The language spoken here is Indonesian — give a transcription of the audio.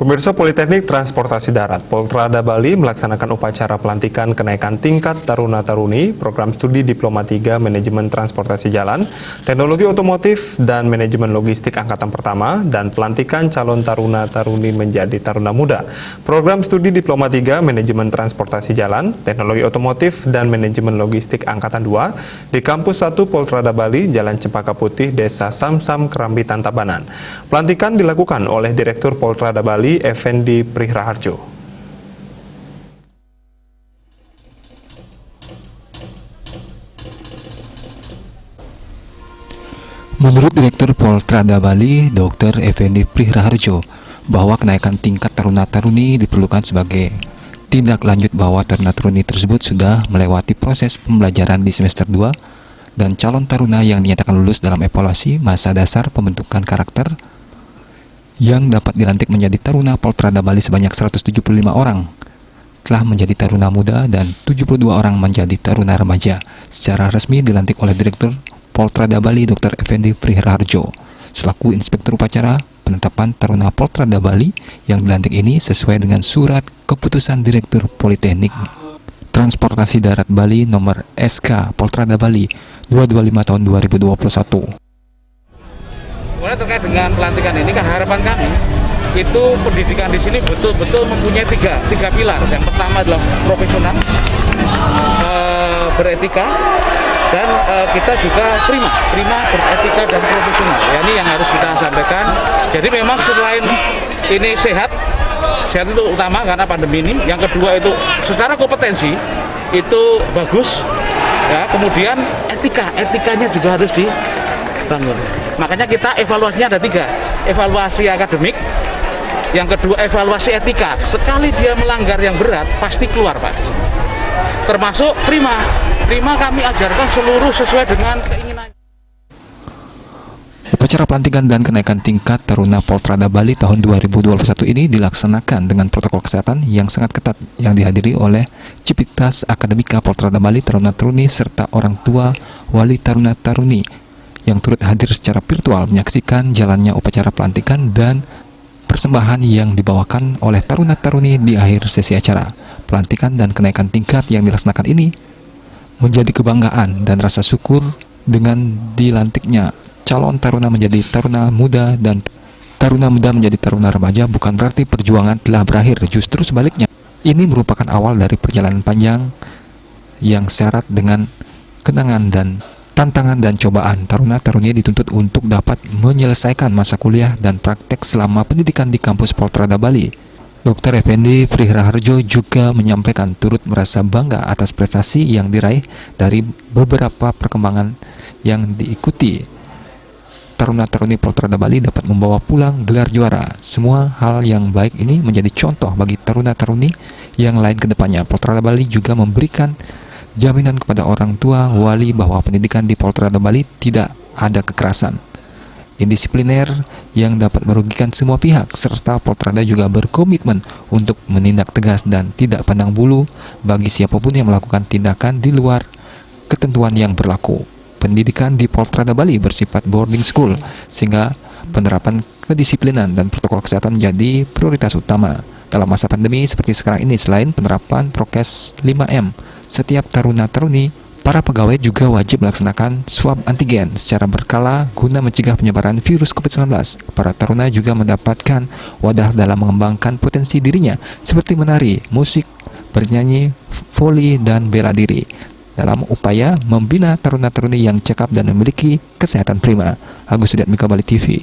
Pemirsa, Politeknik Transportasi Darat Poltrada Bali melaksanakan upacara pelantikan kenaikan tingkat Taruna-Taruni Program Studi Diploma 3 Manajemen Transportasi Jalan, Teknologi Otomotif dan Manajemen Logistik Angkatan Pertama dan pelantikan calon Taruna-Taruni menjadi Taruna Muda. Program Studi Diploma 3 Manajemen Transportasi Jalan, Teknologi Otomotif dan Manajemen Logistik Angkatan 2 di Kampus 1 Poltrada Bali, Jalan Cempaka Putih, Desa Samsam, Kerambitan, Tabanan. Pelantikan dilakukan oleh Direktur Poltrada Bali, Effendi Prihraharjo. Menurut Direktur Poltrada Bali, Dr. Effendi Prihraharjo, bahwa kenaikan tingkat taruna-taruni diperlukan sebagai tindak lanjut bahwa taruna-taruni tersebut sudah melewati proses pembelajaran di semester 2 dan calon taruna yang dinyatakan lulus dalam evaluasi masa dasar pembentukan karakter yang dapat dilantik menjadi Taruna Poltrada Bali sebanyak 175 orang telah menjadi Taruna Muda dan 72 orang menjadi Taruna Remaja. Secara resmi dilantik oleh Direktur Poltrada Bali Dr. Effendi Prihraharjo selaku Inspektur Upacara penetapan Taruna Poltrada Bali yang dilantik ini sesuai dengan surat keputusan Direktur Politeknik Transportasi Darat Bali nomor SK Poltrada Bali 225 tahun 2021. Kemudian terkait dengan pelantikan ini, harapan kami itu pendidikan di sini betul-betul mempunyai tiga pilar. Yang pertama adalah profesional, beretika, dan kita juga prima beretika dan profesional. Ya, ini yang harus kita sampaikan. Jadi memang selain ini sehat itu utama karena pandemi ini. Yang kedua itu secara kompetensi itu bagus. Ya, kemudian etikanya juga harus dibangun. Makanya kita evaluasinya ada 3, evaluasi akademik, yang kedua evaluasi etika. Sekali dia melanggar yang berat, pasti keluar Pak. Termasuk prima kami ajarkan seluruh sesuai dengan keinginan. Upacara pelantikan dan kenaikan tingkat Taruna Poltrada Bali tahun 2021 ini dilaksanakan dengan protokol kesehatan yang sangat ketat yang dihadiri oleh Civitas Akademika Poltrada Bali, Taruna-Taruni, serta orang tua wali Taruna-Taruni yang turut hadir secara virtual menyaksikan jalannya upacara pelantikan dan persembahan yang dibawakan oleh Taruna-Taruni di akhir sesi acara. Pelantikan dan kenaikan tingkat yang dilaksanakan ini menjadi kebanggaan dan rasa syukur dengan dilantiknya calon Taruna menjadi Taruna Muda dan Taruna Muda menjadi Taruna Remaja bukan berarti perjuangan telah berakhir, justru sebaliknya. Ini merupakan awal dari perjalanan panjang yang syarat dengan kenangan dan tantangan dan cobaan. Taruna-taruni dituntut untuk dapat menyelesaikan masa kuliah dan praktek selama pendidikan di kampus Poltrada Bali. Dr. Effendi Prihraharjo juga menyampaikan turut merasa bangga atas prestasi yang diraih dari beberapa perkembangan yang diikuti. Taruna-taruni Poltrada Bali dapat membawa pulang gelar juara. Semua hal yang baik ini menjadi contoh bagi taruna-taruni yang lain ke depannya. Poltrada Bali juga memberikan jaminan kepada orang tua wali bahwa pendidikan di Poltrada Bali tidak ada kekerasan, indisipliner yang dapat merugikan semua pihak, serta Poltrada juga berkomitmen untuk menindak tegas dan tidak pandang bulu bagi siapapun yang melakukan tindakan di luar ketentuan yang berlaku. Pendidikan di Poltrada Bali bersifat boarding school sehingga penerapan kedisiplinan dan protokol kesehatan menjadi prioritas utama dalam masa pandemi seperti sekarang ini. Selain penerapan prokes 5M, setiap taruna-taruni, para pegawai juga wajib melaksanakan swab antigen secara berkala guna mencegah penyebaran virus COVID-19. Para taruna juga mendapatkan wadah dalam mengembangkan potensi dirinya seperti menari, musik, bernyanyi, voli, dan bela diri dalam upaya membina taruna-taruni yang cakap dan memiliki kesehatan prima. Agus Sudiatmika, Bali TV.